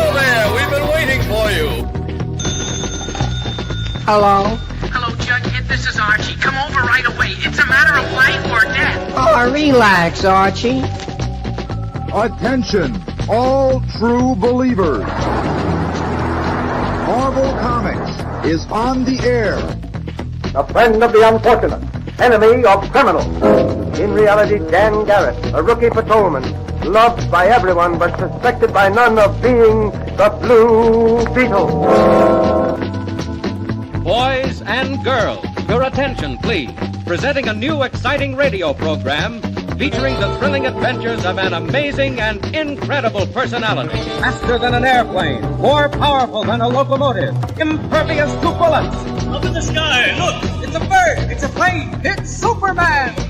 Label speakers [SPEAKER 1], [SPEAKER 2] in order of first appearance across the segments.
[SPEAKER 1] Hello there! We've been waiting for you!
[SPEAKER 2] Hello?
[SPEAKER 3] Hello, Jughead. This is Archie. Come over right away. It's a matter of life or death.
[SPEAKER 2] Oh, relax, Archie.
[SPEAKER 4] Attention, all true believers. Marvel Comics is on the air.
[SPEAKER 5] A friend of the unfortunate, enemy of criminals. In reality, Dan Garrett, a rookie patrolman, loved by everyone but suspected by none of being the Blue Beetle.
[SPEAKER 6] Boys and girls, your attention, please. Presenting a new exciting radio program featuring the thrilling adventures of an amazing and incredible personality. Faster than an airplane, more powerful than a locomotive, impervious to bullets.
[SPEAKER 7] Up in the sky, look!
[SPEAKER 6] It's a bird, it's a plane, it's Superman!
[SPEAKER 8] 10,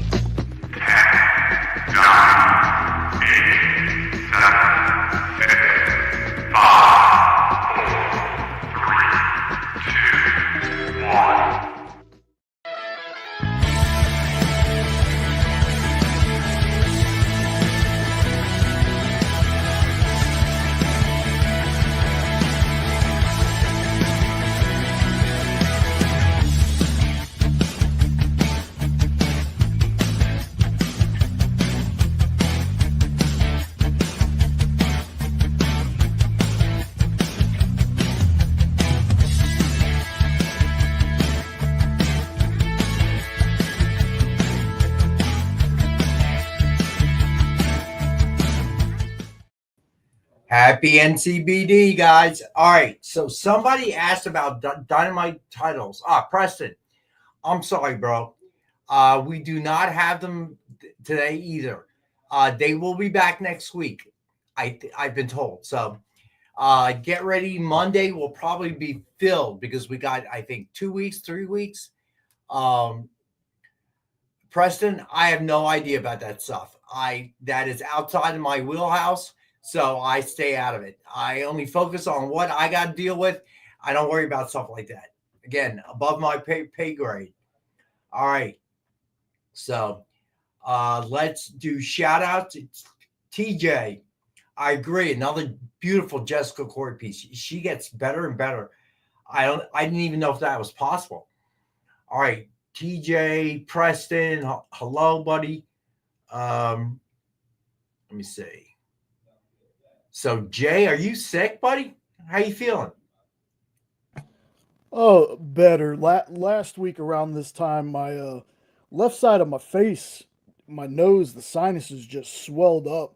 [SPEAKER 8] 9, 8, 7, 6, 5, 4, 3, 2, 1.
[SPEAKER 9] Happy NCBD, guys. All right, so somebody asked about Dynamite titles. Preston, I'm sorry, bro. We do not have them today either. They will be back next week, I've been told. So get ready. Monday will probably be filled because we got, I think, 2 weeks, 3 weeks. Preston, I have no idea about that stuff. That is outside of my wheelhouse. So I stay out of it. I only focus on what I got to deal with. I don't worry about stuff like that. Again, above my pay grade. All right. So let's do shout out to TJ. I agree. Another beautiful Jessica Court piece. She gets better and better. I didn't even know if that was possible. All right. TJ, Preston. Hello, buddy. Let me see. So, Jay, are you sick, buddy? How you feeling?
[SPEAKER 10] Oh, better. Last week around this time, my left side of my face, my nose, the sinuses just swelled up,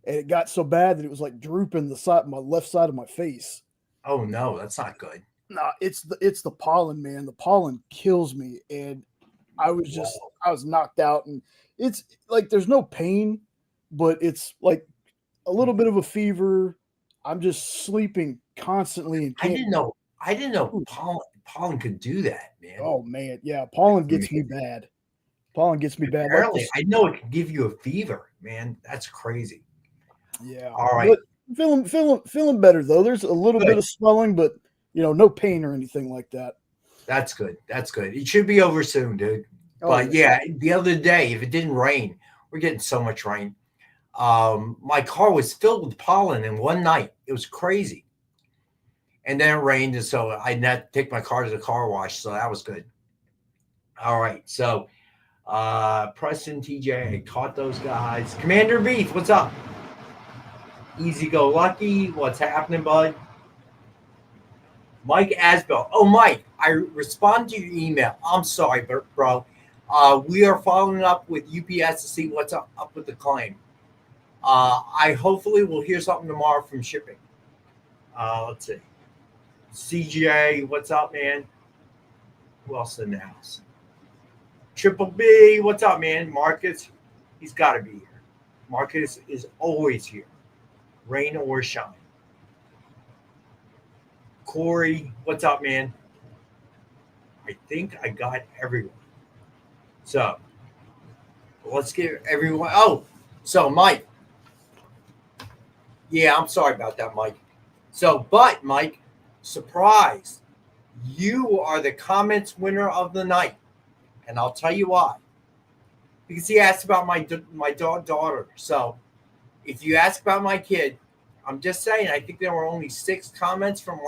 [SPEAKER 10] and it got so bad that it was like drooping my left side of my face.
[SPEAKER 9] Oh no, that's not good.
[SPEAKER 10] Nah, it's the pollen, man. The pollen kills me, and I was knocked out, and it's like there's no pain, but it's like a little bit of a fever. I'm just sleeping constantly. And
[SPEAKER 9] I didn't know pollen could do that, man.
[SPEAKER 10] Oh man, yeah, pollen gets me bad. Pollen gets me bad.
[SPEAKER 9] Apparently, I know it can give you a fever, man. That's crazy.
[SPEAKER 10] Yeah.
[SPEAKER 9] All right.
[SPEAKER 10] But feeling better though. There's a little bit of swelling, but no pain or anything like that.
[SPEAKER 9] That's good. That's good. It should be over soon, dude.
[SPEAKER 10] Oh,
[SPEAKER 9] but yeah, the other day, if it didn't rain, we're getting so much rain. My car was filled with pollen in one night. It was crazy. And then it rained, and so I had to take my car to the car wash, so that was good. All right, so Preston, TJ, I caught those guys. Commander Beef, what's up? Easy Go Lucky, what's happening, bud? Mike Asbell. Oh, Mike, I responded to your email. I'm sorry, bro. We are following up with UPS to see what's up with the claim. I hopefully will hear something tomorrow from shipping. Let's see. CJ, what's up, man? Who else in the house? Triple B, what's up, man? Marcus, he's got to be here. Marcus is always here, rain or shine. Corey, what's up, man? I think I got everyone. So let's get everyone. Oh, so Mike. Yeah, I'm sorry about that, Mike. So, but Mike, surprise, you are the comments winner of the night. And I'll tell you why. Because he asked about my daughter. So if you ask about my kid, I'm just saying. I think there were only 6 comments from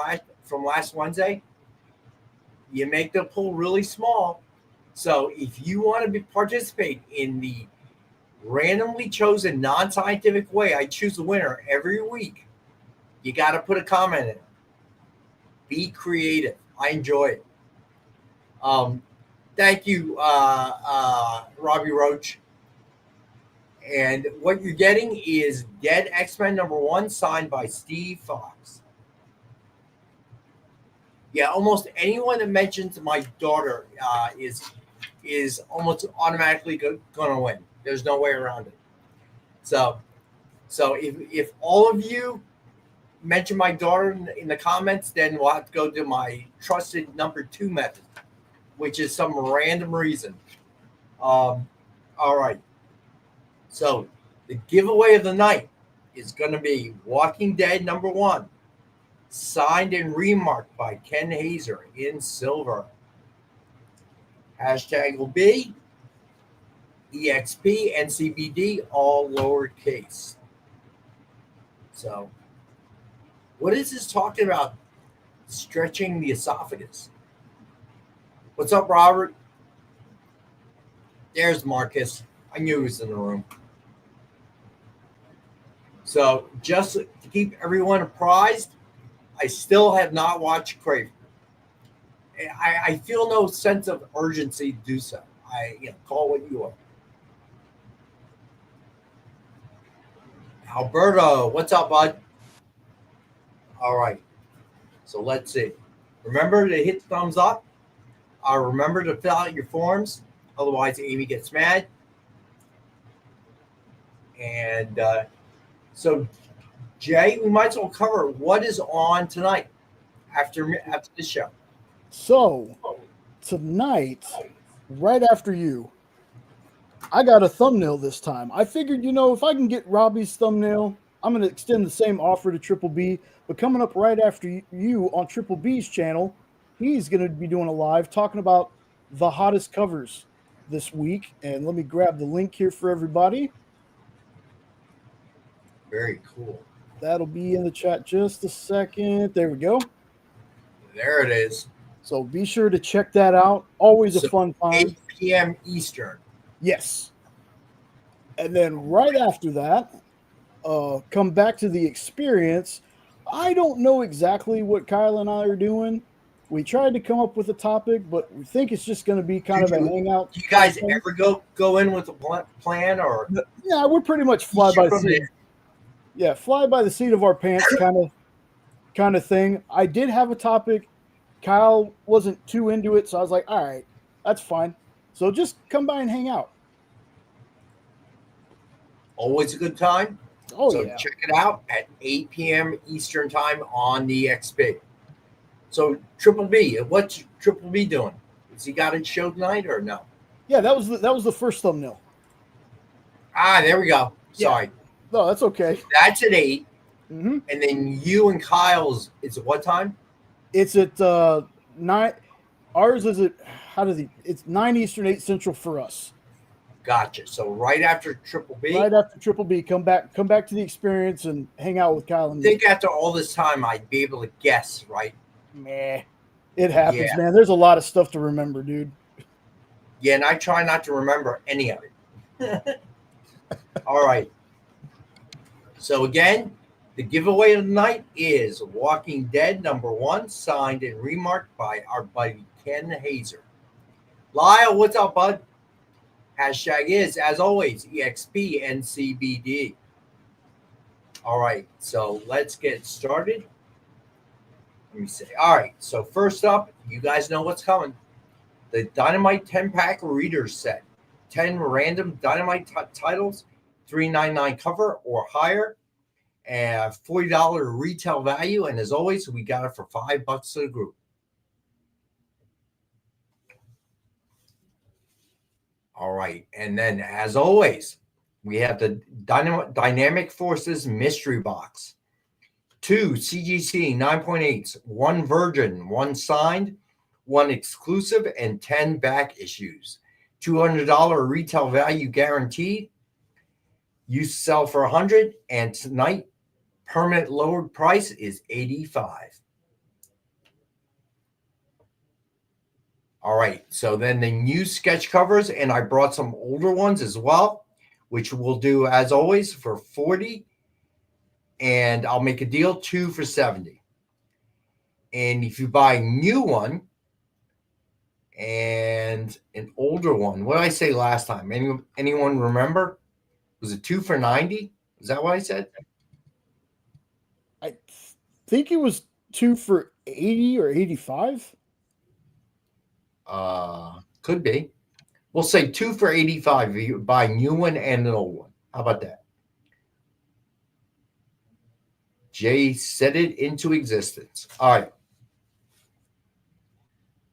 [SPEAKER 9] last Wednesday. You make the pool really small. So if you want to participate in the randomly chosen non-scientific way, I choose the winner every week. You got to put a comment in it. Be creative. I enjoy it. Thank you, Robbie Roach. And what you're getting is Dead X-Men #1 signed by Steve Fox. Yeah, almost anyone that mentions my daughter is almost automatically going to win. There's no way around it. So if all of you mention my daughter in the comments, then we'll have to go to my trusted number 2 method, which is some random reason. All right. So the giveaway of the night is going to be Walking Dead #1, signed and remarked by Ken Hazer in silver. Hashtag will be EXP NCBD, all lowercase. So what is this talking about? Stretching the esophagus. What's up, Robert? There's Marcus. I knew he was in the room. So just to keep everyone apprised, I still have not watched Crave. I feel no sense of urgency to do so. Call what you are. Alberto, what's up, bud? All right. So let's see. Remember to hit the thumbs up. Remember to fill out your forms. Otherwise, Amy gets mad. And so, Jay, we might as well cover what is on tonight after the show.
[SPEAKER 10] So, tonight, right after you, I got a thumbnail this time. I figured, if I can get Robbie's thumbnail, I'm going to extend the same offer to Triple B. But coming up right after you on Triple B's channel, he's going to be doing a live talking about the hottest covers this week. And let me grab the link here for everybody.
[SPEAKER 9] Very cool.
[SPEAKER 10] That'll be in the chat just a second. There we go.
[SPEAKER 9] There it is.
[SPEAKER 10] So be sure to check that out. Always a fun time.
[SPEAKER 9] 8 p.m. Eastern.
[SPEAKER 10] Yes. And then right after that, come back to the experience. I don't know exactly what Kyle and I are doing. We tried to come up with a topic, but we think it's just going to be kind of a hangout.
[SPEAKER 9] Do you guys ever go in with a plan, or?
[SPEAKER 10] Yeah, we're pretty much fly by the seat. Yeah, fly by the seat of our pants kind of thing. I did have a topic. Kyle wasn't too into it, so I was like, all right, that's fine. So just come by and hang out.
[SPEAKER 9] Always a good time.
[SPEAKER 10] Oh,
[SPEAKER 9] so
[SPEAKER 10] yeah.
[SPEAKER 9] Check it out at 8 p.m. Eastern time on the XP. So Triple B, what's Triple B doing? Has he got a show tonight or no?
[SPEAKER 10] Yeah, that was the first thumbnail.
[SPEAKER 9] There we go. Sorry.
[SPEAKER 10] Yeah. No, that's okay.
[SPEAKER 9] That's at 8.
[SPEAKER 10] Mm-hmm.
[SPEAKER 9] And then you and Kyle's, it's at what time?
[SPEAKER 10] It's at 9. Ours is at, it's 9 Eastern, 8 Central for us.
[SPEAKER 9] Gotcha. So right after Triple B?
[SPEAKER 10] Right after Triple B, come back to the experience and hang out with Kyle and
[SPEAKER 9] me. I think after all this time, I'd be able to guess, right?
[SPEAKER 10] Meh. It happens, man. There's a lot of stuff to remember, dude.
[SPEAKER 9] Yeah, and I try not to remember any of it. All right. So again, the giveaway of the night is Walking Dead #1, signed and remarked by our buddy Ken Hazer. Lyle, what's up, bud? Hashtag is, as always, EXP NCBD. All right, so let's get started. Let me see. All right, so first up, you guys know what's coming. The Dynamite 10-pack readers set. 10 random Dynamite titles, $3.99 cover or higher, and $40 retail value. And as always, we got it for $5 to the group. All right, and then as always, we have the Dynamic Forces mystery box. 2 CGC 9.8s, 1 Virgin, 1 signed, 1 exclusive, and 10 back issues. $200 retail value guaranteed. You sell for $100, and tonight permanent lowered price is $85. All right, so then the new sketch covers, and I brought some older ones as well, which we'll do as always for $40, and I'll make a deal 2 for $70. And if you buy a new one and an older one, what did I say last time? Anyone remember? Was it 2 for $90? Is that what I said?
[SPEAKER 10] I think it was 2 for $80 or $85.
[SPEAKER 9] Could be. We'll say 2 for $85 if you buy a new one and an old one. How about that? Jay set it into existence. All right.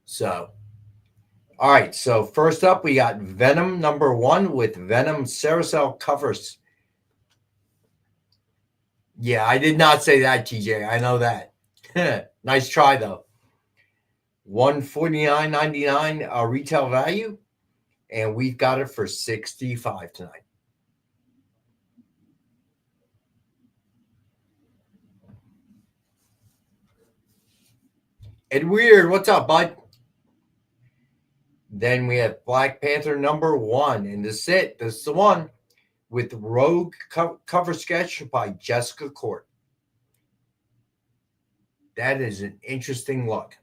[SPEAKER 9] So, all right. So first up, we got Venom #1 with Venom Carousel covers. Yeah, I did not say that, TJ. I know that. Nice try, though. $149.99 retail value, and we've got it for $65 tonight. Ed Weird, what's up, bud? Then we have Black Panther #1, and this is it. This is the one with Rogue cover sketch by Jessica Court. That is an interesting look,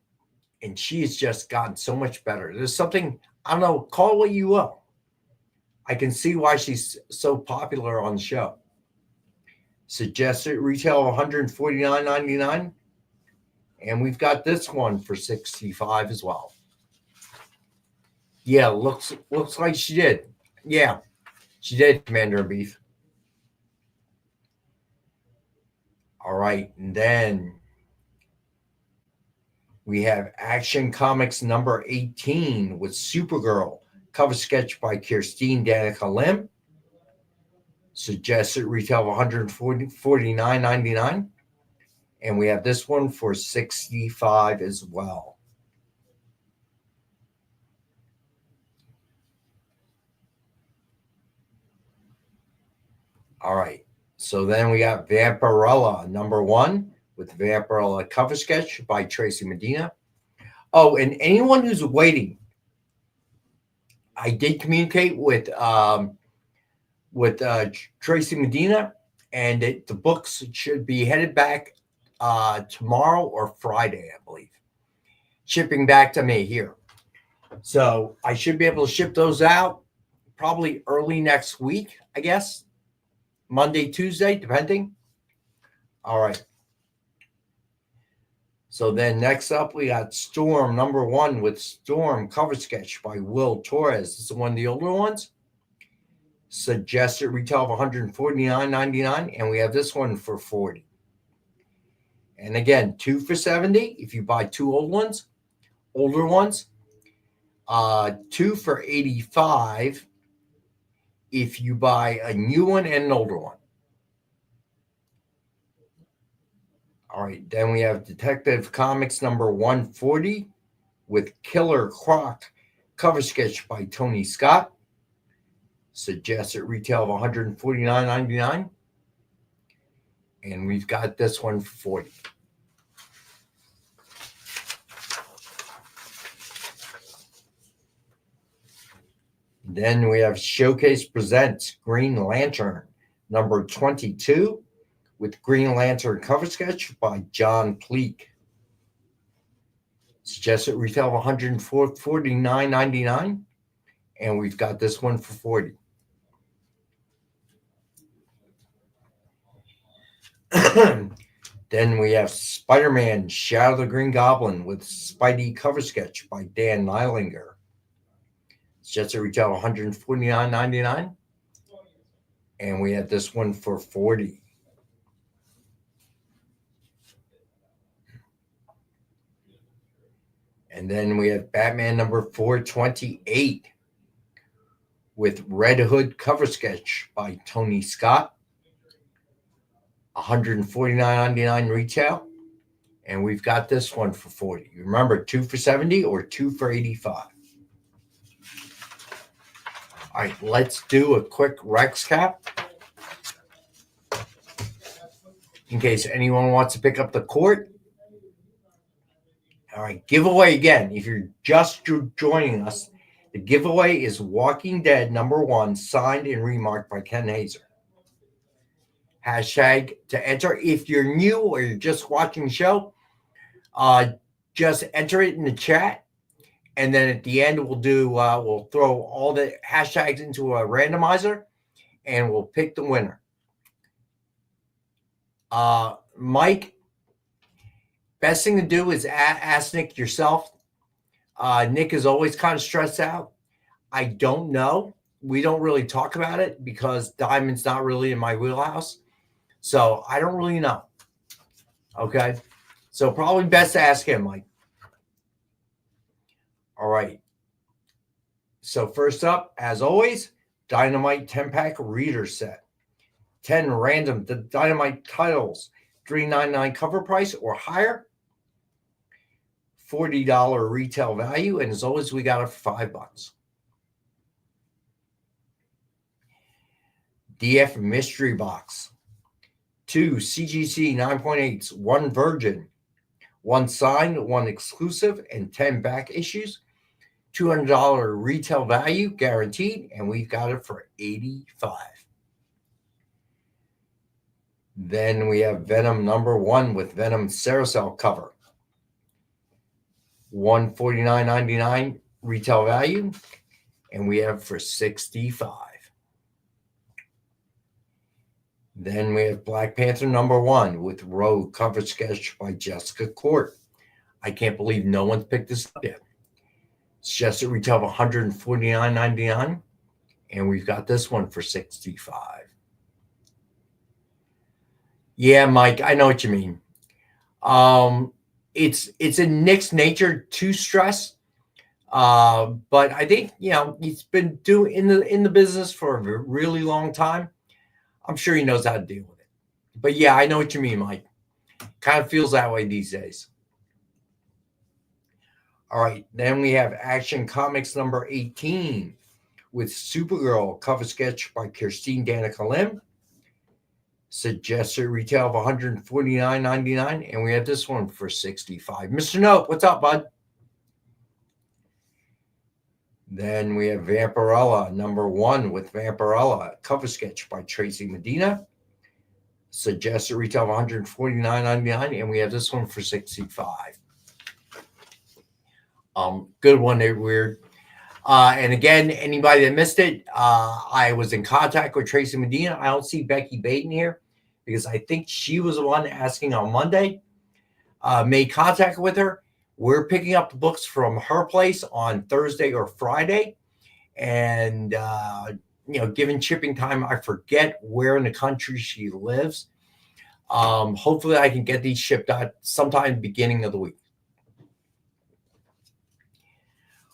[SPEAKER 9] and she has just gotten so much better. There's something, I don't know, call it what you will. I can see why she's so popular on the show. Suggested retail of $149.99. And we've got this one for $65 as well. Yeah, looks like she did. Yeah, she did, Commander Beef. All right, and then we have Action Comics #18 with Supergirl, cover sketch by Kirstine Danica Lim. Suggested retail of $149.99. And we have this one for $65 as well. All right. So then we got Vampirella #1 with Vampirella cover sketch by Tracy Medina. Oh, and anyone who's waiting, I did communicate with Tracy Medina, and the books should be headed back tomorrow or Friday, I believe. Shipping back to me here. So I should be able to ship those out probably early next week, I guess. Monday, Tuesday, depending. All right. So then next up, we got Storm #1 with Storm cover sketch by Will Torres. This is one of the older ones. Suggested retail of $149.99, and we have this one for $40. And again, 2 for $70 if you buy 2 older ones. 2 for $85 if you buy a new one and an older one. All right, then we have Detective Comics #140 with Killer Croc cover sketch by Tony Scott. Suggested retail of $149.99. And we've got this one for $40. Then we have Showcase Presents Green Lantern #22 with Green Lantern cover sketch by John Pleak. Suggested retail of $149.99. And we've got this one for $40. Then we have Spider-Man Shadow the Green Goblin with Spidey cover sketch by Dan Neilinger. Suggested retail of $149.99. And we have this one for $40. And then we have Batman #428 with Red Hood cover sketch by Tony Scott. $149.99 retail. And we've got this one for $40. Remember, 2 for $70 or 2 for $85. All right, let's do a quick Rex cap. in case anyone wants to pick up the court. All right, giveaway again. If you're just joining us, the giveaway is Walking Dead #1, signed and remarked by Ken Hazer. Hashtag to enter. If you're new or you're just watching the show, just enter it in the chat, and then at the end we'll throw all the hashtags into a randomizer, and we'll pick the winner. Mike, best thing to do is ask Nick yourself. Nick is always kind of stressed out. I don't know. We don't really talk about it because Diamond's not really in my wheelhouse. So I don't really know. Okay. So probably best to ask him, Mike. All right. So first up, as always, Dynamite 10-pack reader set. 10 random Dynamite titles, $3.99 cover price or higher. $40 retail value, and as always, we got it for $5. DF mystery box. 2 CGC 9.8s, 1 virgin, 1 signed, 1 exclusive, and 10 back issues. $200 retail value guaranteed, and we've got it for $85. Then we have Venom #1 with Venom Carousel cover. $149.99 retail value, and we have for $65. Then we have Black Panther #1 with Rogue cover sketch by Jessica Court. I can't believe no one's picked this up yet. It's just a retail of $149.99, and we've got this one for $65. Yeah, Mike, I know what you mean. It's in Nick's nature to stress, but I think he's been in the business for a really long time. I'm sure he knows how to deal with it. But yeah, I know what you mean, Mike. Kind of feels that way these days. All right, then we have Action Comics #18 with Supergirl cover sketch by Kirstine Danica Lim. Suggested retail of $149.99, and we have this one for $65. Mr. Nope, what's up, bud? Then we have Vampirella #1 with Vampirella cover sketch by Tracy Medina. Suggested retail of $149.99, and we have this one for $65. Good one there, Weird. And again, anybody that missed it, I was in contact with Tracy Medina. I don't see Becky Baton here because I think she was the one asking on Monday. Made contact with her. We're picking up the books from her place on Thursday or Friday. And, given shipping time, I forget where in the country she lives. Hopefully I can get these shipped out sometime beginning of the week.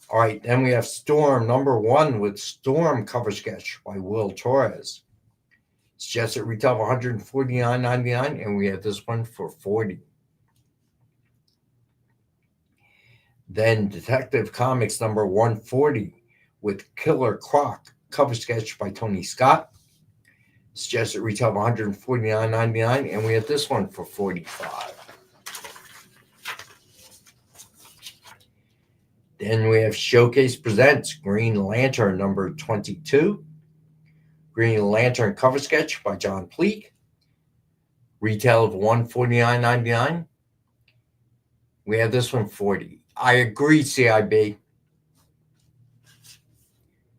[SPEAKER 9] All right, then we have Storm #1 with Storm cover sketch by Will Torres. It's just at retail of $149.99, and we have this one for $40. Then Detective Comics #140 with Killer Croc cover sketch by Tony Scott. It's just at retail of $149.99, and we have this one for $45. Then we have Showcase Presents Green Lantern #22. Green Lantern cover sketch by John Pleak. Retail of $149.99. We have this one $40. I agree, CIB.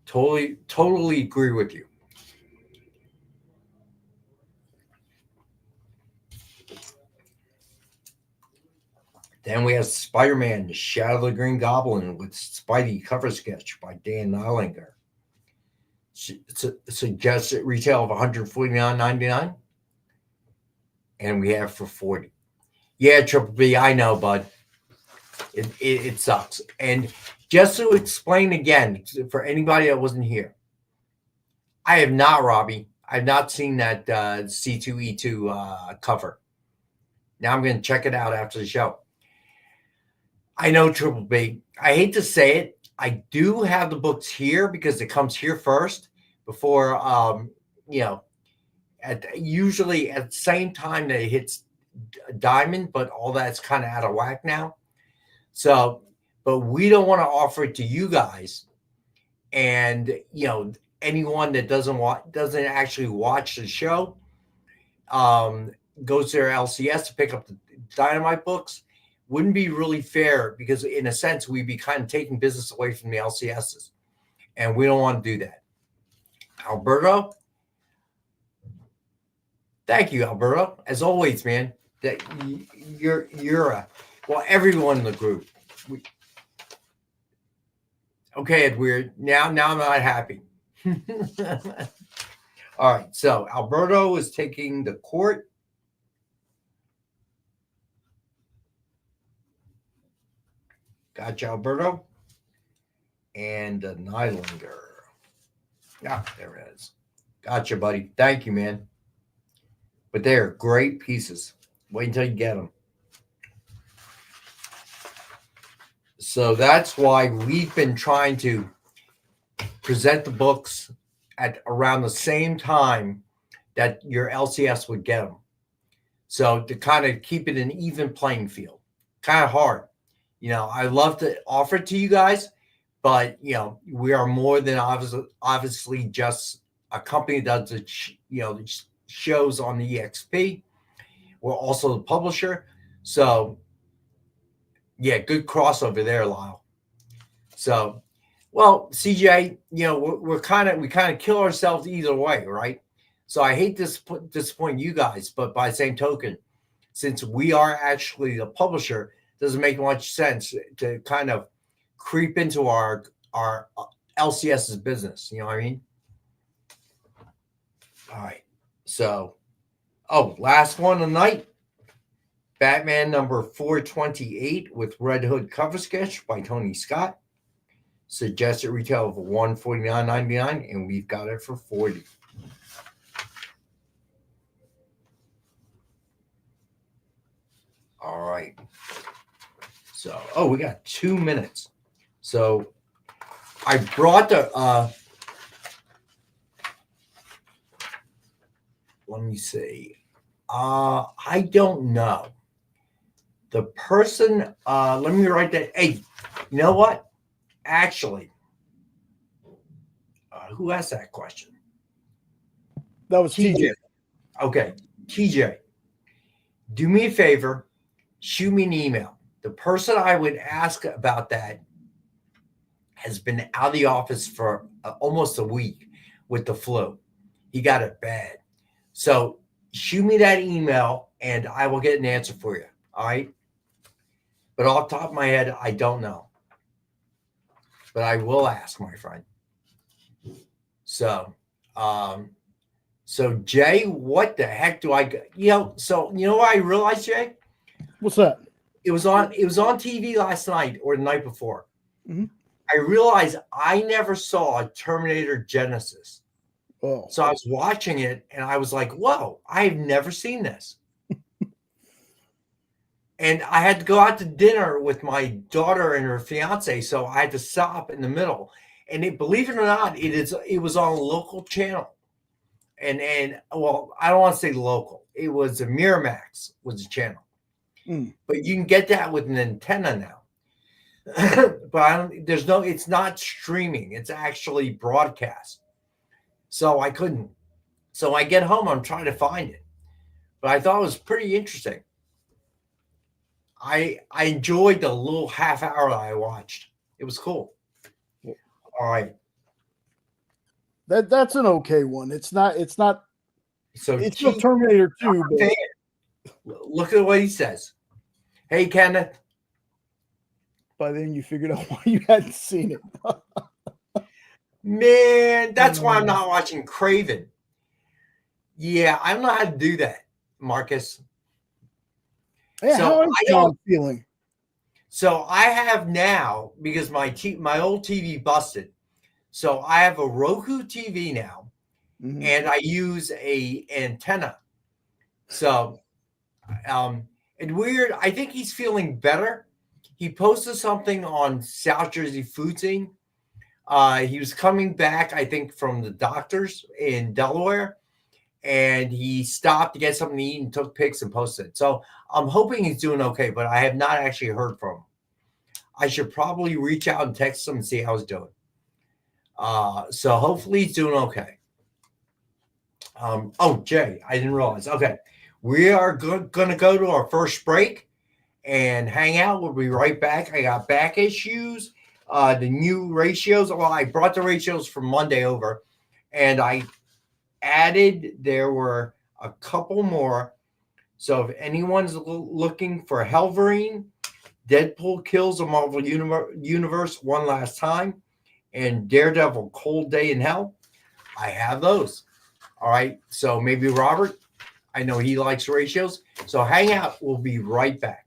[SPEAKER 9] Totally agree with you. Then we have Spider-Man, Shadow of the Green Goblin with Spidey cover sketch by Dan Nilinger. Suggested retail of $149.99. And we have for $40. Yeah, Triple B, I know, bud. It sucks. And just to explain again, for anybody that wasn't here, I have not, Robbie. I've not seen that C2E2 cover. Now I'm going to check it out after the show. I know, Triple B. I hate to say it. I do have the books here because it comes here first before, usually at the same time that it hits Diamond, but all that's kind of out of whack now. So, but we don't want to offer it to you guys, and anyone that doesn't actually watch the show, goes to their LCS to pick up the Dynamite books. Wouldn't be really fair, because in a sense we'd be kind of taking business away from the LCSs, and we don't want to do that. Alberto, thank you, Alberto, as always, man. That you're everyone in the group. Okay, Edward. Now I'm not happy. All right, so Alberto is taking the court. Gotcha, Alberto. And the Nylander. Yeah, there it is. Gotcha, buddy. Thank you, man. But they're great pieces. Wait until you get them. So that's why we've been trying to present the books at around the same time that your LCS would get them. So to kind of keep it an even playing field. Kind of hard. I love to offer it to you guys, but we are more than obviously just a company that does the shows on the EXP. We're also the publisher. So yeah, good crossover there, Lyle. So, well, CJ, we kind of kill ourselves either way, right? So I hate to disappoint you guys, but by the same token, since we are actually the publisher, doesn't make much sense to kind of creep into our LCS's business. You know what I mean? All right. So, last one of the night. Batman number 428 with Red Hood cover sketch by Tony Scott. Suggested retail of $149.99, and we've got it for $40. All right. So, we got 2 minutes. So, I brought the let me see. I don't know. The person, let me write that. Hey, you know what? Actually, who asked that question?
[SPEAKER 10] That was TJ.
[SPEAKER 9] Okay, TJ, do me a favor, shoot me an email. The person I would ask about that has been out of the office for almost a week with the flu. He got it bad. So shoot me that email and I will get an answer for you. All right. But off the top of my head, I don't know. But I will ask, my friend. So, Jay, what the heck do I get? So you know what I realized, Jay?
[SPEAKER 10] What's that?
[SPEAKER 9] It was on TV last night or the night before.
[SPEAKER 10] Mm-hmm.
[SPEAKER 9] I realized I never saw Terminator Genesis.
[SPEAKER 10] Oh.
[SPEAKER 9] So I was watching it and I was like, whoa, I've never seen this. And I had to go out to dinner with my daughter and her fiance, so I had to stop in the middle. And believe it or not, it was on a local channel. And well, I don't want to say local. It was a Miramax was the channel. Mm. But you can get that with an antenna now. But it's not streaming. It's actually broadcast. So I couldn't. So I get home, I'm trying to find it. But I thought it was pretty interesting. I enjoyed the little half hour that I watched. It was cool. All right.
[SPEAKER 10] That's an okay one. It's not
[SPEAKER 9] so
[SPEAKER 10] it's still Terminator 2, but
[SPEAKER 9] look at what he says. Hey, Kenneth.
[SPEAKER 10] By then you figured out why you hadn't seen it.
[SPEAKER 9] Man, that's why I'm not watching Craven. Yeah, I don't know how to do that, Marcus.
[SPEAKER 10] Yeah,
[SPEAKER 9] so
[SPEAKER 10] how is John feeling?
[SPEAKER 9] So I have now, because my old TV busted. So I have a Roku TV now, and I use a antenna. So, and weird, I think he's feeling better. He posted something on South Jersey Food Scene. He was coming back, I think, from the doctors in Delaware, and he stopped to get something to eat and took pics and posted it. So I'm hoping he's doing okay, but I have not actually heard from him. I should probably reach out and text him and see how he's doing. So hopefully he's doing okay. Jay, I didn't realize. Okay, we are going to go to our first break and hang out. We'll be right back. I got back issues, the new ratios. Well, I brought the ratios from Monday over, and I added, there were a couple more. So if anyone's looking for Helverine, Deadpool kills the Marvel Universe one last time, and Daredevil Cold Day in Hell, I have those. All right. So maybe Robert, I know he likes ratios. So hang out. We'll be right back.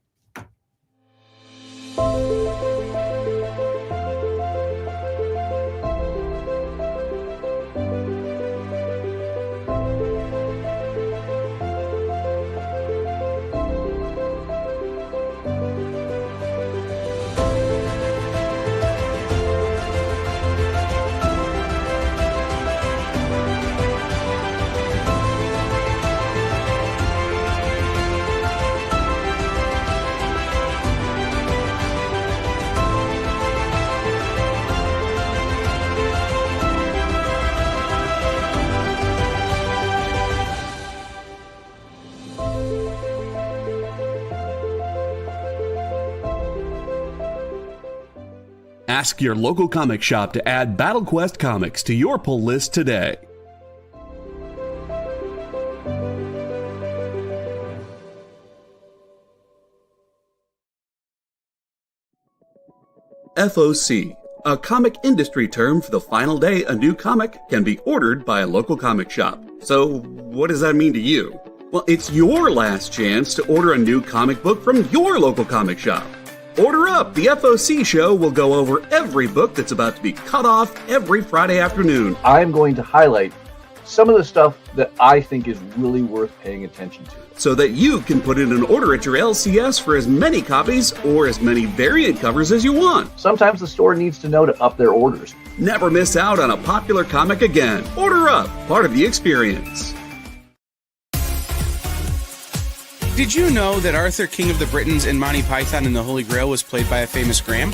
[SPEAKER 11] Ask your local comic shop to add Battle Quest comics to your pull list today. FOC, a comic industry term for the final day a new comic can be ordered by a local comic shop. So, what does that mean to you? Well, it's your last chance to order a new comic book from your local comic shop. Order up! The FOC show will go over every book that's about to be cut off every Friday afternoon.
[SPEAKER 12] I'm going to highlight some of the stuff that I think is really worth paying attention to,
[SPEAKER 11] so that you can put in an order at your LCS for as many copies or as many variant covers as you want.
[SPEAKER 12] Sometimes the store needs to know to up their orders.
[SPEAKER 11] Never miss out on a popular comic again. Order up, part of the experience.
[SPEAKER 13] Did you know that Arthur, King of the Britons in Monty Python and the Holy Grail was played by a famous Graham?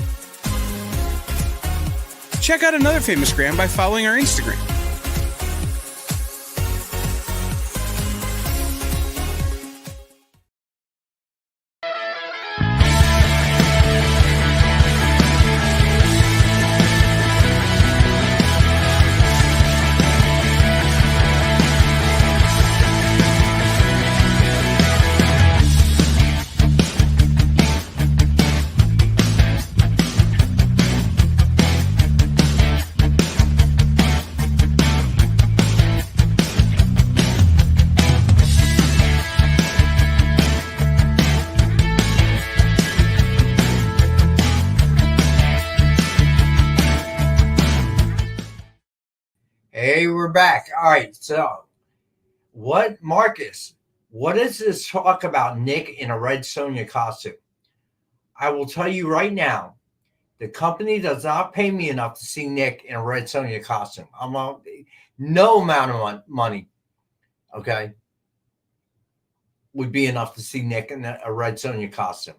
[SPEAKER 13] Check out another famous Graham by following our Instagram.
[SPEAKER 9] Hey, we're back. All right. So, Marcus, what is this talk about Nick in a Red Sonja costume? I will tell you right now, the company does not pay me enough to see Nick in a Red Sonja costume. No amount of money, okay, would be enough to see Nick in a Red Sonja costume.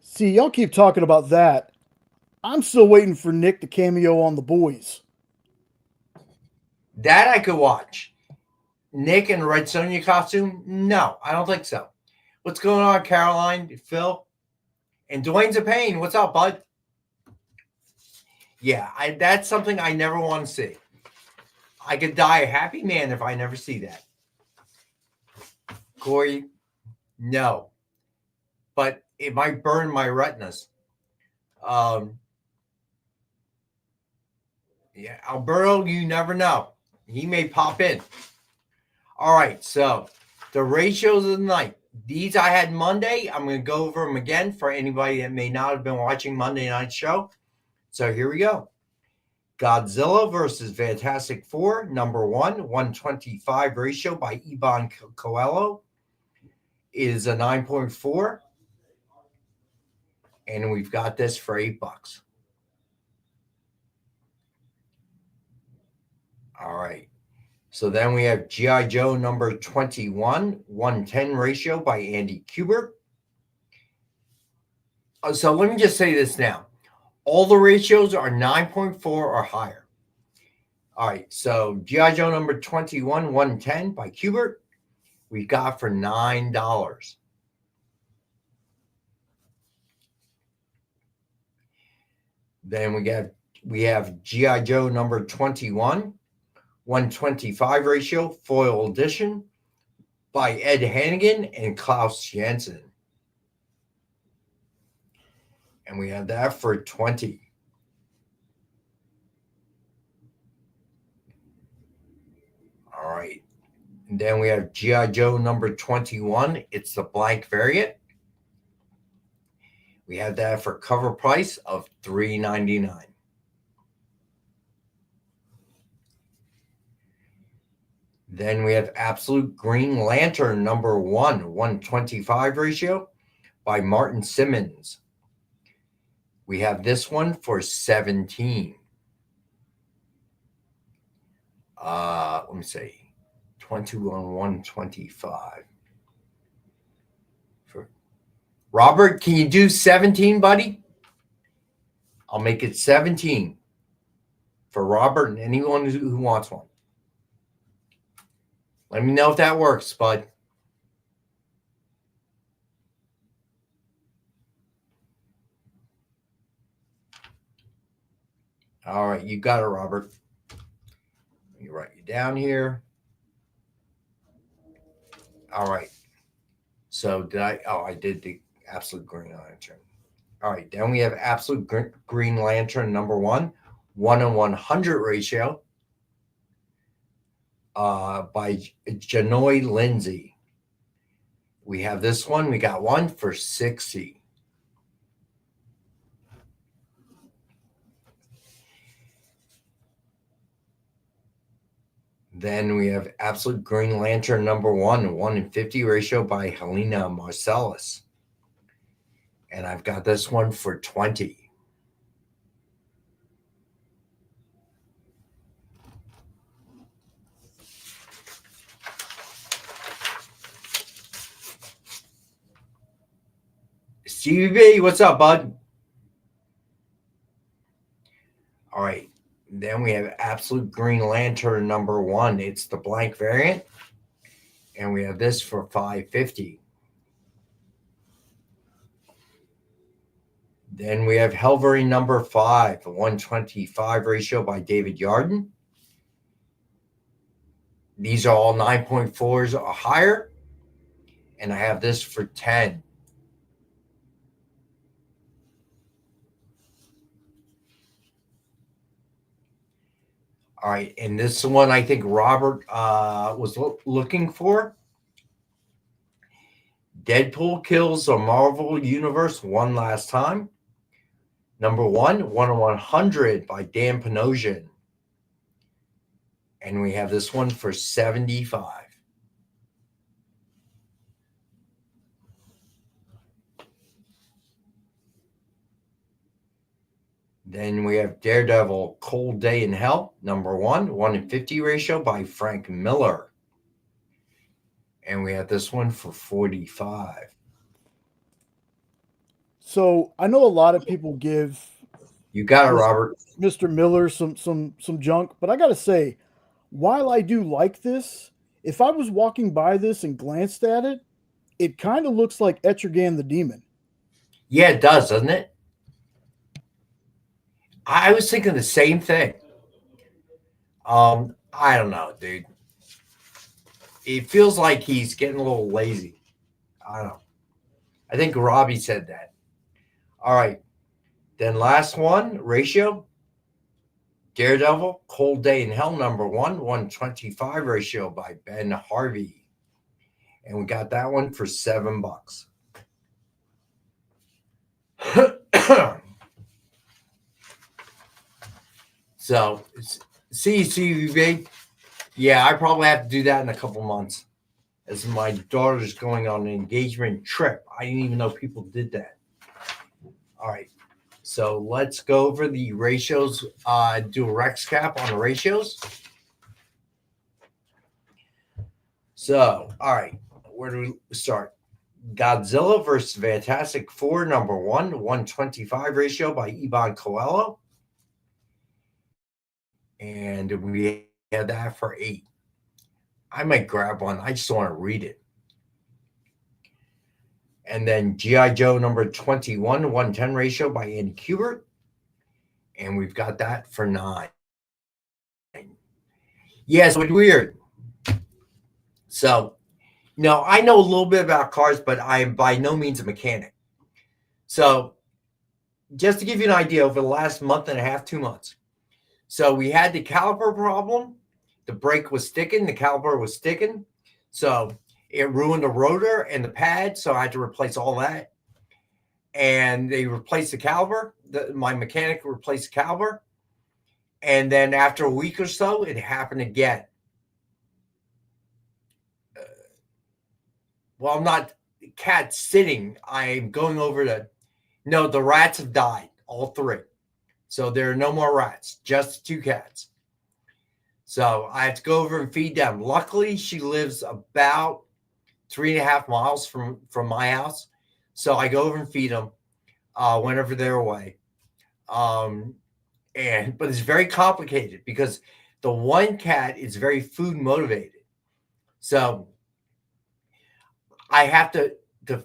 [SPEAKER 10] See, y'all keep talking about that. I'm still waiting for Nick to cameo on The Boys.
[SPEAKER 9] That I could watch. Nick in a Red Sonja costume? No, I don't think so. What's going on, Caroline, Phil? And Dwayne's a pain. What's up, bud? Yeah, that's something I never want to see. I could die a happy man if I never see that. Corey, no. But it might burn my retinas. Yeah, Alberto, you never know. He may pop in. All right, so the ratios of the night. These I had Monday. I'm going to go over them again for anybody that may not have been watching Monday night's show. So here we go. Godzilla versus Fantastic Four, number 125 ratio by Iban Coelho is a 9.4. And we've got this for $8. All right. So then we have G.I. Joe number 21, 110 ratio by Andy Kubert. So let me just say this now. All the ratios are 9.4 or higher. All right. So G.I. Joe number 21, 110 by Kubert, we got for $9. Then we have G.I. Joe number 21, 125 ratio foil edition by Ed Hannigan and Klaus Janson. And we have that for 20. All right. And then we have G.I. Joe number 21. It's the blank variant. We have that for cover price of $3.99. Then we have Absolute Green Lantern number 1, 125 ratio by Martin Simmons. We have this one for $17. Let me see. 21, 125. Robert, can you do 17, buddy? I'll make it 17 for Robert and anyone who wants one. Let me know if that works, bud. All right, you got it, Robert. Let me write you down here. All right. So did I? Oh, I did the Absolute Green Lantern. All right. Then we have Absolute Green Lantern number 1, 1:100 ratio by Janoy Lindsay. We have this one. We got one for $60. Then we have Absolute Green Lantern number 1, 1:50 ratio by Helena Marcellus. And I've got this one for $20. Stevie B, what's up, bud? All right. Then we have Absolute Green Lantern number 1. It's the blank variant. And we have this for $5.50. Then we have Helvery number 5, 125 ratio by David Yarden. These are all 9.4s or higher. And I have this for $10. All right, and this one I think Robert was looking for. Deadpool kills the Marvel Universe one last time. Number 1, 1:100 by Dan Panosian. And we have this one for $75. Then we have Daredevil Cold Day in Hell, number 1, 1:50 ratio by Frank Miller. And we have this one for $45.
[SPEAKER 10] So I know a lot of people give
[SPEAKER 9] you got it, Robert,
[SPEAKER 10] Mr. Miller some junk, but I gotta say, while I do like this, if I was walking by this and glanced at it, it kind of looks like Etrigan the Demon.
[SPEAKER 9] Yeah, it does, doesn't it? I was thinking the same thing. I don't know, dude. It feels like he's getting a little lazy. I don't know. I think Robbie said that. All right. Then last one, ratio. Daredevil, Cold Day in Hell, number 1, 1:25 ratio by Ben Harvey. And we got that one for $7. So, CCV, yeah, I probably have to do that in a couple months as my daughter's going on an engagement trip. I didn't even know people did that. All right. So let's go over the ratios, do a Rex cap on the ratios. So, all right, where do we start? Godzilla versus Fantastic Four, number 125 ratio by Iban Coelho. And we had that for 8. I might grab one. I just want to read it. And then G.I. Joe number 21, 110 ratio by Andy Kubert. And we've got that for 9. Yes, it's weird. So, I know a little bit about cars, but I am by no means a mechanic. So, just to give you an idea, over the last month and a half, 2 months. So, we had the caliper problem. The brake was sticking. The caliper was sticking. So, it ruined the rotor and the pad. So, I had to replace all that. And they replaced the caliper. My mechanic replaced the caliper. And then after a week or so, it happened again. Well, I'm not cat sitting. I'm going over the rats have died, all 3. So there are no more rats, just 2 cats. So I have to go over and feed them. Luckily, she lives about 3.5 miles from my house. So I go over and feed them whenever they're away. But it's very complicated because the one cat is very food motivated. So I have to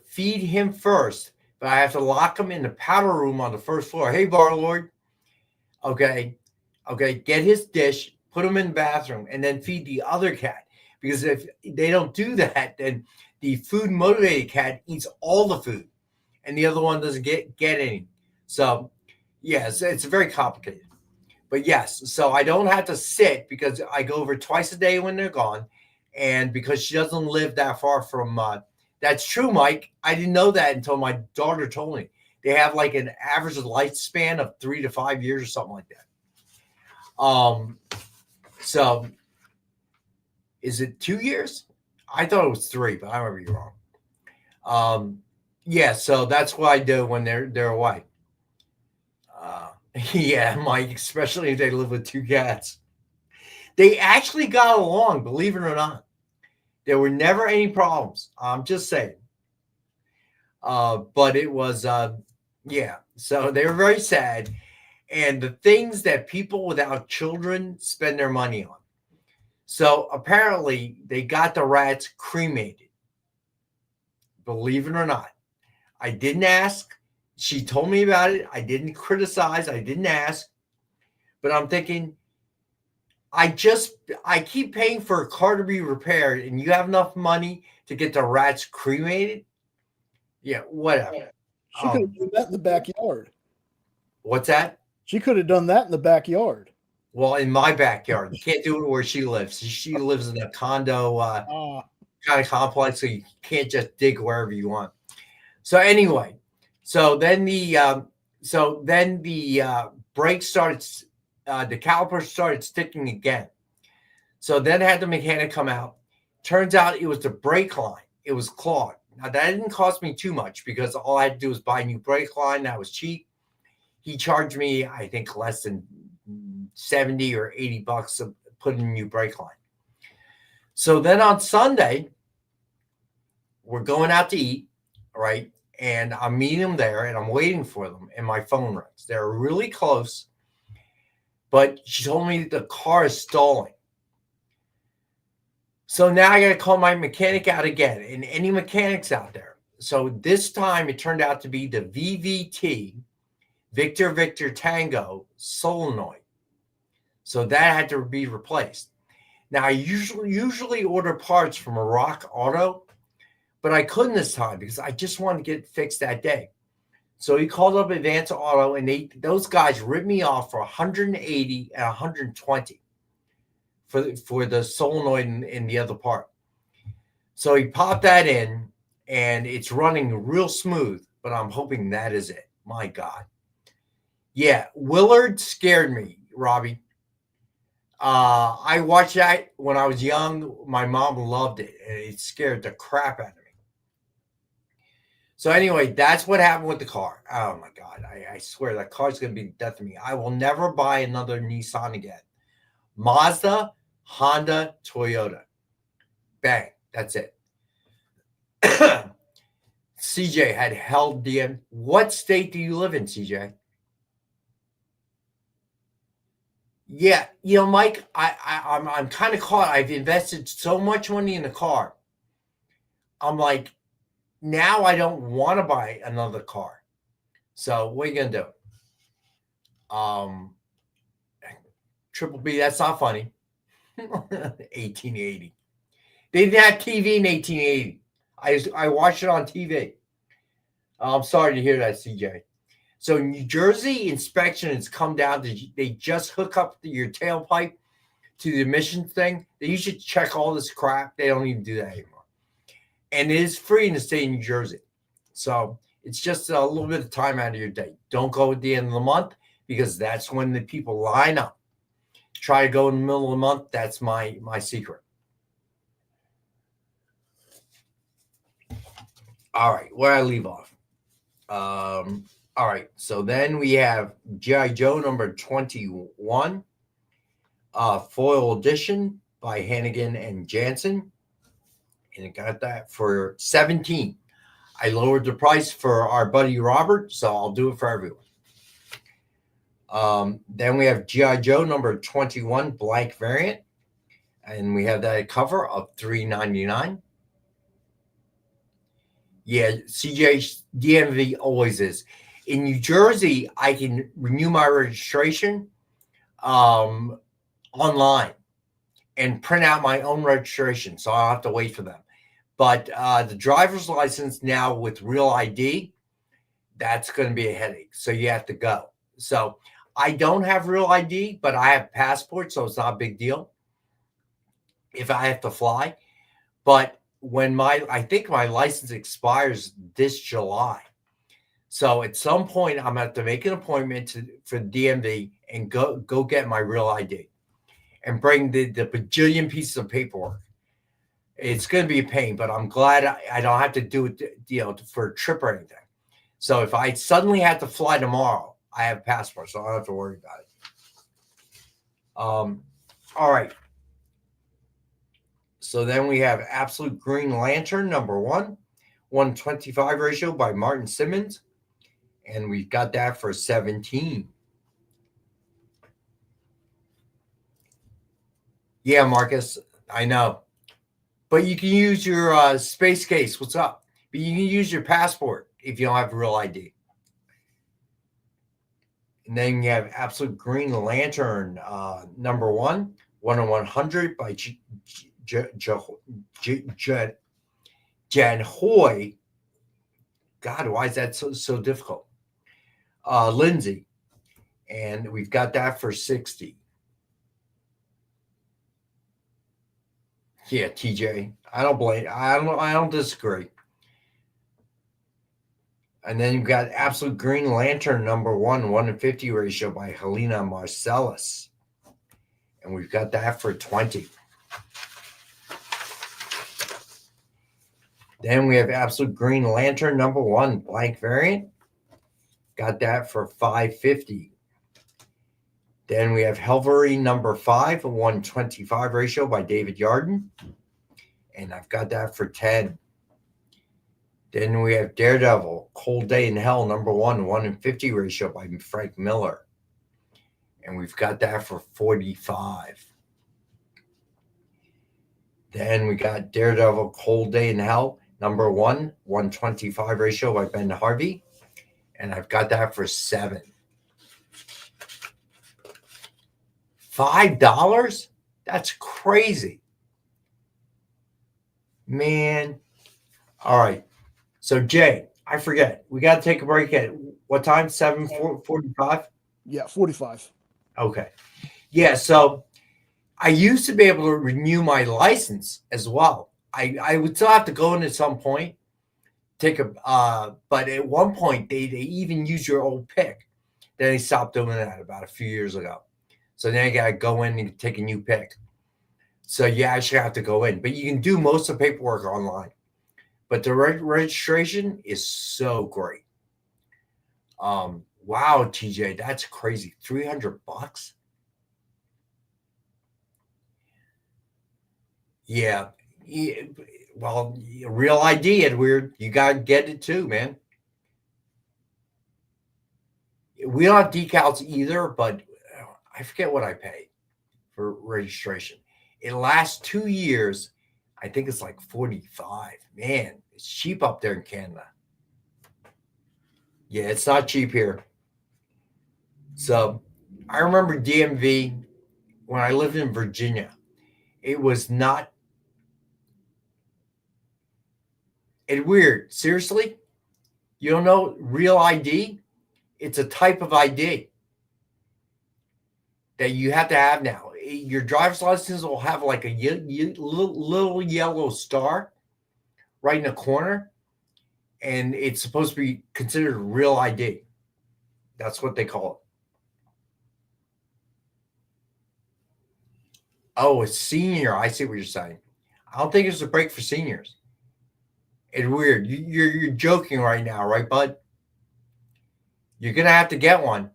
[SPEAKER 9] feed him first, but I have to lock him in the powder room on the first floor. Hey, Barlord. Okay, get his dish, put him in the bathroom, and then feed the other cat. Because if they don't do that, then the food motivated cat eats all the food, and the other one doesn't get any. So, yes, it's very complicated. But yes, so I don't have to sit because I go over twice a day when they're gone, and because she doesn't live that far from. That's true, Mike. I didn't know that until my daughter told me. They have like an average lifespan of 3 to 5 years or something like that. So is it 2 years? I thought it was 3, but I remember you wrong. Yeah, so that's what I do when they're away. Yeah, Mike, especially if they live with 2 cats. They actually got along, believe it or not. There were never any problems. I'm just saying. But it was, yeah. So they were very sad. And the things that people without children spend their money on. So apparently they got the rats cremated. Believe it or not. I didn't ask. She told me about it. I didn't criticize. I didn't ask. But I'm thinking, I keep paying for a car to be repaired, and you have enough money to get the rats cremated? Yeah, whatever.
[SPEAKER 10] She could have done that in the backyard.
[SPEAKER 9] What's that?
[SPEAKER 10] She could have done that in the backyard.
[SPEAKER 9] Well, in my backyard. You can't do it where she lives. She lives in a condo kind of complex, so you can't just dig wherever you want. So anyway, so then the brake started. The caliper started sticking again. So then I had the mechanic come out. Turns out it was the brake line. It was clogged. Now, that didn't cost me too much because all I had to do was buy a new brake line. That was cheap. He charged me, I think, less than 70 or 80 bucks to put in a new brake line. So then on Sunday, we're going out to eat, right? And I'm meeting them there, and I'm waiting for them, and my phone rings. They're really close. But she told me the car is stalling. So now I got to call my mechanic out again, and any mechanics out there. So this time it turned out to be the VVT, Victor Tango solenoid. So that had to be replaced. Now I usually order parts from a Rock Auto, but I couldn't this time because I just wanted to get it fixed that day. So he called up Advance Auto, and those guys ripped me off for $180 and $120 for the solenoid in the other part. So he popped that in, and it's running real smooth, but I'm hoping that is it. My God. Yeah, Willard scared me, Robbie. I watched that when I was young. My mom loved it, and it scared the crap out of me. So anyway, that's what happened with the car. Oh, my God. I swear that car's going to be death to me. I will never buy another Nissan again. Mazda, Honda, Toyota. Bang. That's it. CJ had held DM. What state do you live in, CJ? Yeah, Mike, I'm kind of caught. I've invested so much money in the car. I'm like, now I don't want to buy another car. So what are you gonna do? Triple B, that's not funny. 1880. They didn't have TV in 1880. I watched it on TV. I'm sorry to hear that, CJ. So New Jersey inspections come down to they just hook up your tailpipe to the emissions thing. They usually check all this crap. They don't even do that anymore. And it is free in the state of New Jersey. So it's just a little bit of time out of your day. Don't go at the end of the month because that's when the people line up. Try to go in the middle of the month. That's my secret. All right, where I leave off. All right, so then we have G.I. Joe number 21, foil edition by Hannigan and Jansen. And it got that for $17. I lowered the price for our buddy Robert, so I'll do it for everyone. Then we have G.I. Joe number 21, blank variant. And we have that cover of $3.99. Yeah, CJ DMV always is. In New Jersey, I can renew my registration online and print out my own registration, so I don't have to wait for them. But the driver's license now with real ID, that's going to be a headache. So you have to go. So I don't have real ID, but I have passport, so it's not a big deal if I have to fly. But when I think my license expires this July. So at some point, I'm going to have to make an appointment for DMV and go get my real ID and bring the bajillion pieces of paperwork. It's going to be a pain, but I'm glad I don't have to do it, for a trip or anything. So if I suddenly had to fly tomorrow, I have a passport, so I don't have to worry about it. All right. So then we have Absolute Green Lantern number 1, 125 ratio by Martin Simmons. And we've got that for $17. Yeah, Marcus, I know. But you can use your space case. What's up? But you can use your passport if you don't have real ID. And then you have Absolute Green Lantern number 1, 1 in 100 by Jan Hoy. God, why is that so difficult? Lindsay. And we've got that for $60. Yeah, TJ. I don't disagree. And then you've got Absolute Green Lantern number 1, 1 in 50 ratio by Helena Marcellus. And we've got that for $20. Then we have Absolute Green Lantern number 1, blank variant. Got that for $5.50. Then we have Helvery number 5, 125 ratio by David Yarden. And I've got that for $10. Then we have Daredevil, Cold Day in Hell number 1, 1 in 50 ratio by Frank Miller. And we've got that for $45. Then we got Daredevil, Cold Day in Hell number 1, 125 ratio by Ben Harvey. And I've got that for $7. $5? That's crazy. Man. All right. So, Jay, I forget. We got to take a break at what time? 7:45?
[SPEAKER 10] Yeah, 45.
[SPEAKER 9] Okay. Yeah, so I used to be able to renew my license as well. I would still have to go in at some point. But at one point they even use your old pick. Then they stopped doing that about a few years ago. So then I gotta go in and take a new pick. So you actually have to go in, but you can do most of the paperwork online. But the registration is so great. Wow, TJ, that's crazy. $300. Yeah. Well, real ID, Edward. You got to get it too, man. We don't have decals either, but I forget what I paid for registration. It lasts 2 years. I think it's like 45. Man, it's cheap up there in Canada. Yeah, it's not cheap here. So I remember DMV when I lived in Virginia. It was not. It's weird. Seriously? You don't know real ID? It's a type of ID that you have to have now. Your driver's license will have like a little yellow star right in the corner, and it's supposed to be considered real ID. That's what they call it. Oh, it's senior. I see what you're saying. I don't think it's a break for seniors. It's weird. You're joking right now, right, bud? You're going to have to get one.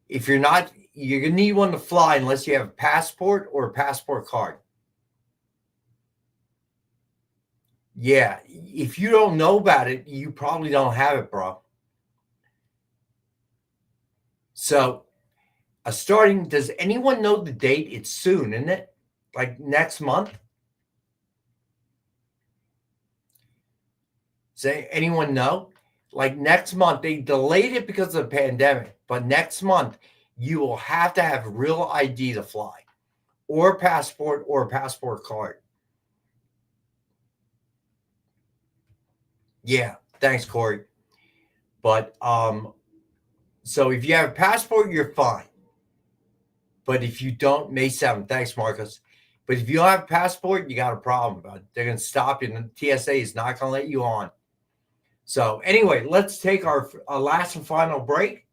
[SPEAKER 9] If you're not, you're going to need one to fly unless you have a passport or a passport card. Yeah, if you don't know about it, you probably don't have it, bro. So, does anyone know the date? It's soon, isn't it? Like next month? Does anyone know? Like next month, they delayed it because of the pandemic, but next month, you will have to have real ID to fly, or a passport or a passport card. Yeah, thanks, Corey. But so if you have a passport, you're fine. But if you don't, May 7th, thanks, Marcus. But if you don't have a passport, you got a problem, bud. They're going to stop you, and the TSA is not going to let you on. So anyway, let's take our last and final break.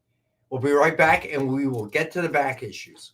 [SPEAKER 9] We'll be right back, and we will get to the back issues.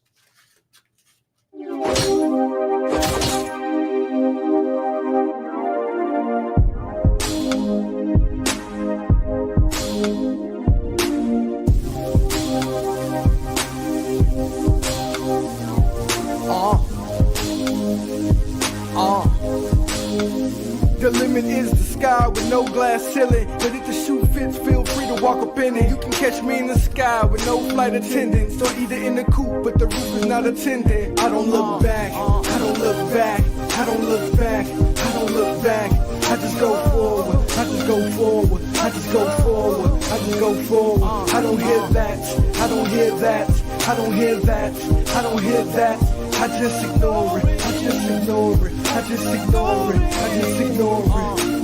[SPEAKER 14] The limit is the sky with no glass ceiling. But if the shoe fits, feel free to walk up in it. You can catch me in the sky with no flight attendants, or either in the coupe, but the roof is not attended. I don't look back, I don't look back, I don't look back, I don't look back. I just go forward, I just go forward, I just go forward, I just go forward. I don't hear that, I don't hear that, I don't hear that, I don't hear that. I just ignore it, I just ignore it, I just ignore it, I just ignore it.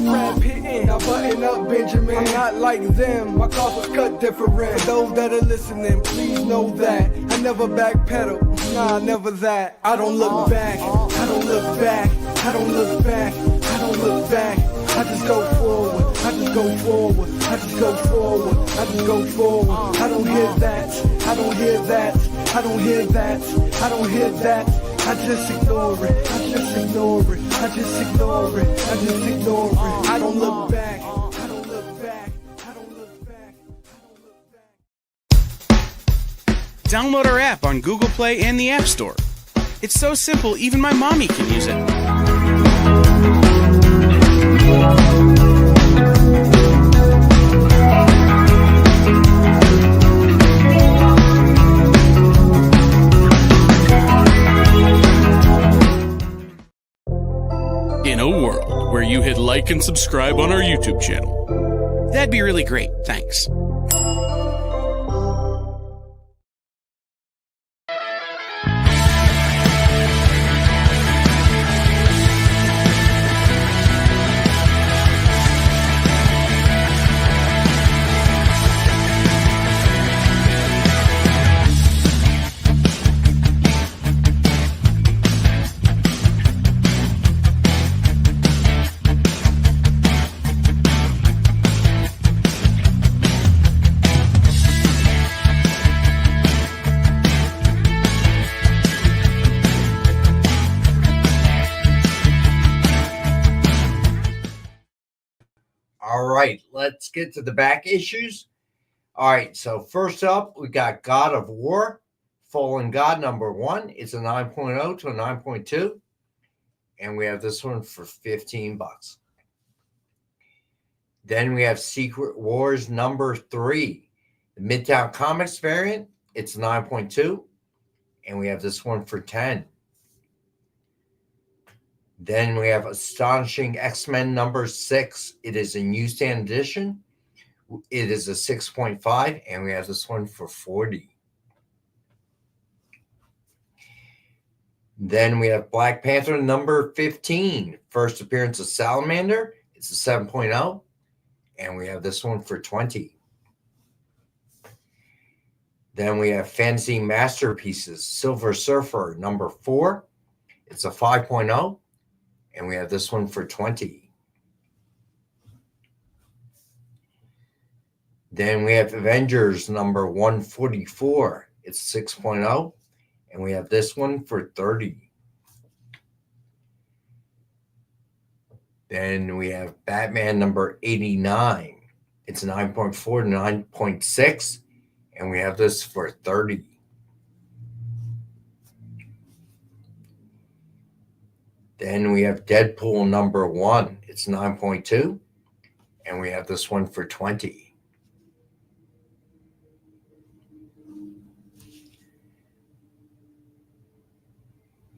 [SPEAKER 14] Rap hitting, I button up Benjamin. I'm not like them, my cars was cut different. For those that are listening, please know that I never backpedal, nah, never that. I don't look back, I don't look back, I don't look back, I don't look back. I just go forward, I just go forward, I just go forward, I just go forward. I don't hear that, I don't hear that, I don't hear that, I don't hear that. I just ignore it, I just ignore it, I just ignore it, I just ignore it. I don't look back, I don't look back, I don't look back, I don't look back.
[SPEAKER 13] Download our app on Google Play and the App Store. It's so simple, even my mommy can use it. In a world where you hit like and subscribe on our YouTube channel, that'd be really great. Thanks.
[SPEAKER 9] All right, let's get to the back issues. All right, so first up, we got God of War, Fallen God #1. It's a 9.0 to a 9.2. And we have this one for $15. Then we have Secret Wars number 3. The Midtown Comics variant, it's 9.2. And we have this one for 10. Then we have Astonishing X-Men number 6. It is a newsstand edition. It is a 6.5. And we have this one for 40. Then we have Black Panther number 15. First appearance of Salamander. It's a 7.0. And we have this one for 20. Then we have Fantasy Masterpieces Silver Surfer number 4. It's a 5.0. And we have this one for 20. Then we have Avengers number 144. It's 6.0. And we have this one for 30. Then we have Batman number 89. It's 9.4 to 9.6. And we have this for 30. Then we have Deadpool number 1. It's 9.2. And we have this one for 20.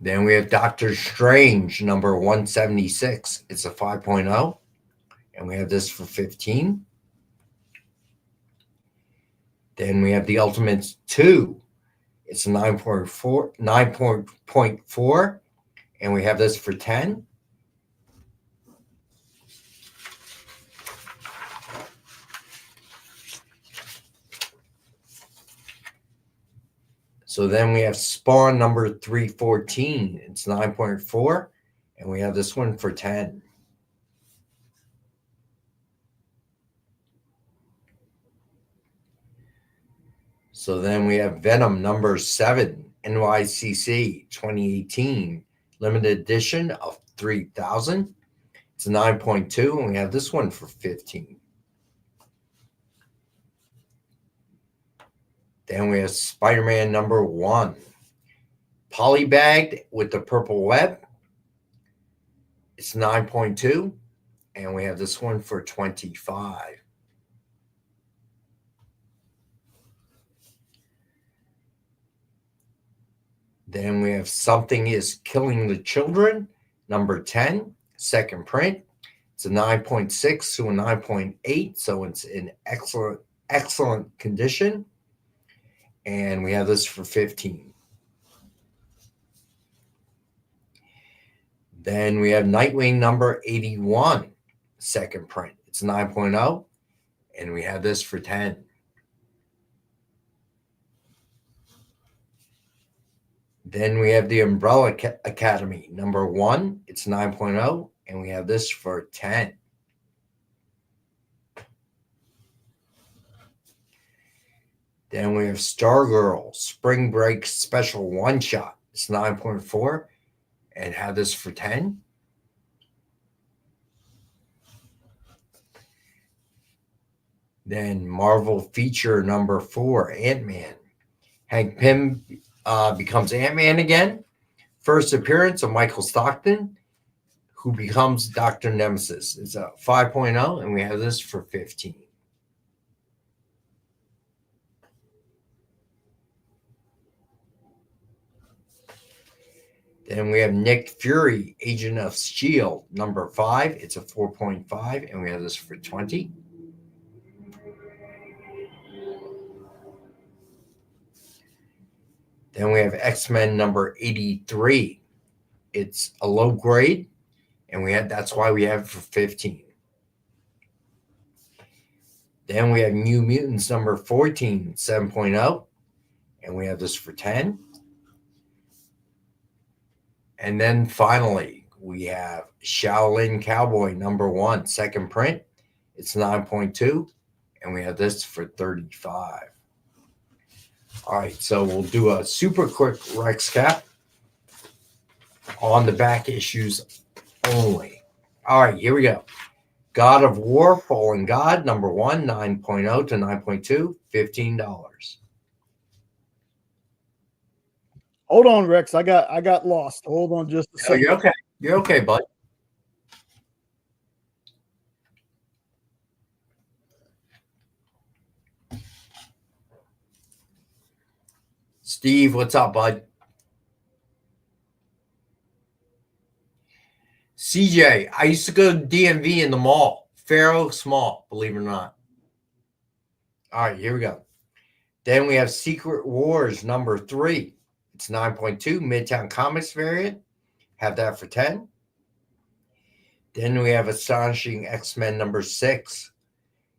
[SPEAKER 9] Then we have Doctor Strange number 176. It's a 5.0. And we have this for 15. Then we have The Ultimates 2. It's a 9.4. And we have this for 10. So then we have Spawn number 314. It's 9.4. And we have this one for 10. So then we have Venom number 7, NYCC 2018, limited edition of 3,000. It's a 9.2, and we have this one for 15. Then we have Spider-Man number 1, polybagged with the purple web. It's 9.2, and we have this one for 25. Then we have Something is Killing the Children, number 10, second print. It's a 9.6 to a 9.8, so it's in excellent condition. And we have this for 15. Then we have Nightwing number 81, second print. It's 9.0, and we have this for 10. Then we have the Umbrella Academy number 1. It's 9.0, and we have this for 10. Then we have Stargirl Spring Break Special One Shot. It's 9.4, and have this for 10. Then Marvel Feature number 4, Ant-Man. Hank Pym becomes Ant-Man again. First appearance of Michael Stockton, who becomes Dr. Nemesis. It's a 5.0, and we have this for 15. Then we have Nick Fury, Agent of S.H.I.E.L.D., number 5. It's a 4.5, and we have this for 20. Then we have X-Men number 83. It's a low grade, and that's why we have it for 15. Then we have New Mutants number 14, 7.0, and we have this for 10. And then finally, we have Shaolin Cowboy number 1, second print. It's 9.2, and we have this for 35. All right, so we'll do a super quick Rex cap on the back issues only. All right, here we go. God of War, Fallen God, number 1, 9.0 to 9.2, $15.
[SPEAKER 10] Hold on, Rex. I got lost. Hold on just a second.
[SPEAKER 9] You're okay. You're okay, bud. Steve, what's up, bud? CJ, I used to go to DMV in the mall. Fair Oaks Mall, believe it or not. All right, here we go. Then we have Secret Wars number 3. It's 9.2 Midtown Comics variant. Have that for 10. Then we have Astonishing X-Men number 6.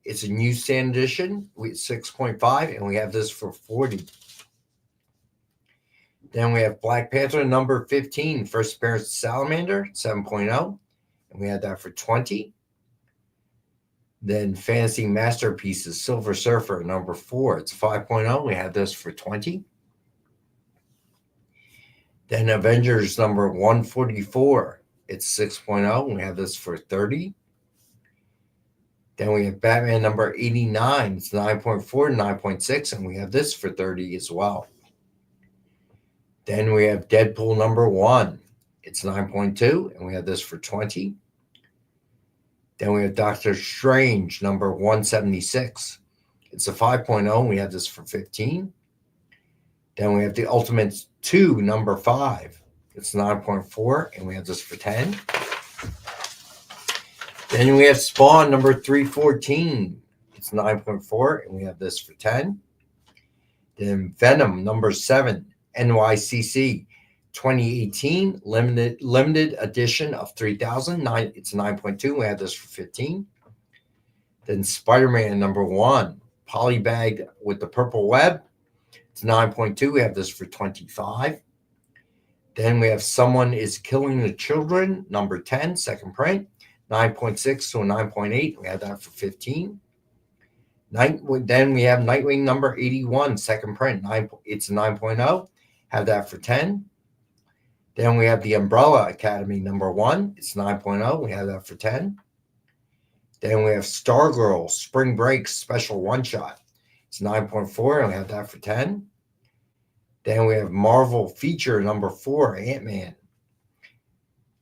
[SPEAKER 9] It's a newsstand edition with 6.5, and we have this for 40. Then we have Black Panther number 15, first appearance of Salamander, 7.0, and we have that for 20. Then Fantasy Masterpieces Silver Surfer number 4, it's 5.0, we have this for 20. Then Avengers number 144, it's 6.0, we have this for 30. Then we have Batman number 89, it's 9.4, 9.6, and we have this for 30 as well. Then we have Deadpool number 1. It's 9.2, and we have this for 20. Then we have Doctor Strange number 176. It's a 5.0, and we have this for 15. Then we have The Ultimates 2 number 5. It's 9.4, and we have this for 10. Then we have Spawn number 314. It's 9.4, and we have this for 10. Then Venom number 7. NYCC 2018 limited edition of 3,000. It's 9.2. We have this for 15. Then Spider-Man number 1, polybagged with the purple web. It's 9.2. We have this for 25. Then we have Someone is Killing the Children number 10, second print, 9.6 to a 9.8. We have that for 15. Then we have Nightwing number 81, second print. It's a 9.0. Have that for 10. Then we have the Umbrella Academy number 1. It's 9.0. We have that for 10. Then we have Stargirl Spring Break Special One Shot. It's 9.4, and we have that for 10. Then we have Marvel Feature number 4, Ant-Man.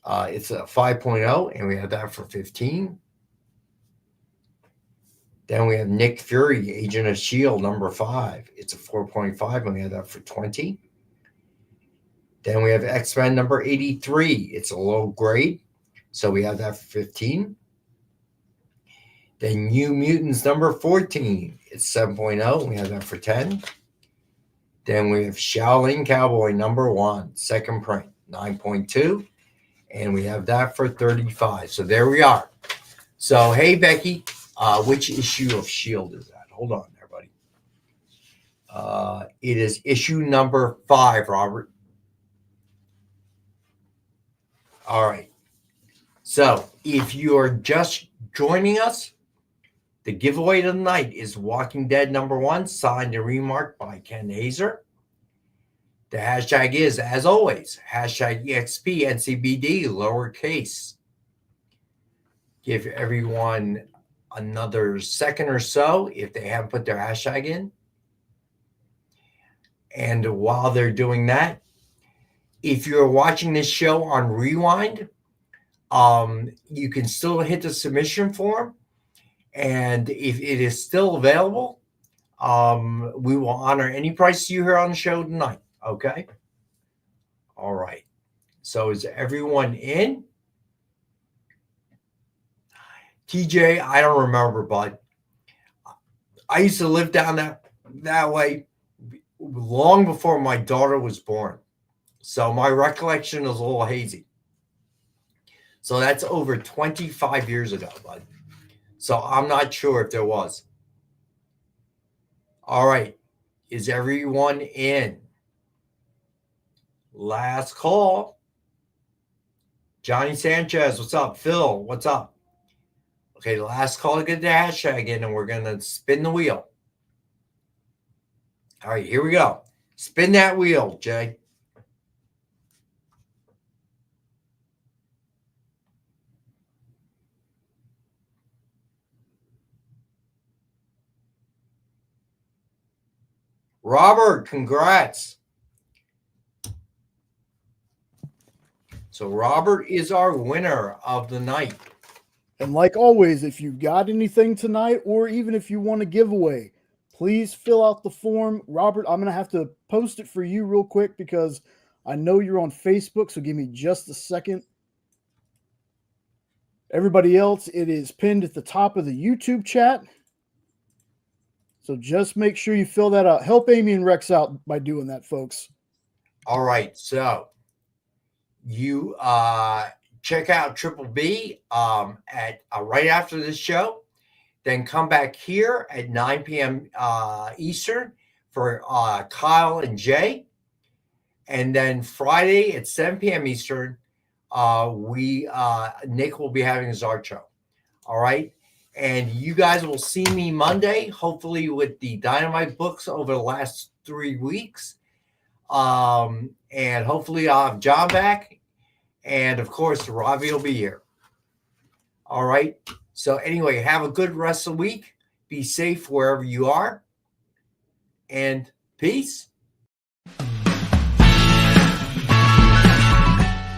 [SPEAKER 9] It's a 5.0, and we have that for 15. Then we have Nick Fury, Agent of S.H.I.E.L.D. number 5. It's a 4.5, and we have that for 20. Then we have X-Men number 83. It's a low grade, so we have that for 15. Then New Mutants number 14. It's 7.0, and we have that for 10. Then we have Shaolin Cowboy number 1, second print, 9.2, and we have that for 35. So there we are. So, hey, Becky, which issue of S.H.I.E.L.D. is that? Hold on there, buddy. It is issue number 5, Robert. All right. So if you are just joining us, the giveaway tonight is Walking Dead number 1, signed and remarked by Ken Hazer. The hashtag is, as always, hashtag EXPNCBD, lowercase. Give everyone another second or so if they haven't put their hashtag in. And while they're doing that, if you're watching this show on Rewind, you can still hit the submission form. And if it is still available, we will honor any price you hear on the show tonight. Okay? All right. So is everyone in? TJ, I don't remember, bud. I used to live down that way long before my daughter was born. So my recollection is a little hazy. So that's over 25 years ago, bud. So I'm not sure if there was. All right. Is everyone in? Last call. Johnny Sanchez, what's up? Phil, what's up? Okay, the last call to get the hashtag in, and we're going to spin the wheel. All right, here we go. Spin that wheel, Jay. Robert, congrats. So Robert is our winner of the night.
[SPEAKER 10] And like always, if you've got anything tonight, or even if you want a giveaway, please fill out the form. Robert, I'm going to have to post it for you real quick because I know you're on Facebook, so give me just a second. Everybody else, it is pinned at the top of the YouTube chat. So just make sure you fill that out. Help Amy and Rex out by doing that, folks.
[SPEAKER 9] All right. So you check out Triple B at right after this show. Then come back here at 9 p.m. Eastern for Kyle and Jay. And then Friday at 7 p.m. Eastern, Nick will be having his art show. All right. And you guys will see me Monday, hopefully with the Dynamite books over the last 3 weeks. And hopefully I'll have John back. And of course, Ravi will be here. All right. So anyway, have a good rest of the week. Be safe wherever you are. And peace.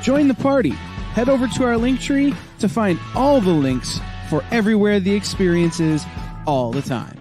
[SPEAKER 15] Join the party. Head over to our Linktree to find all the links for everywhere the experience is all the time.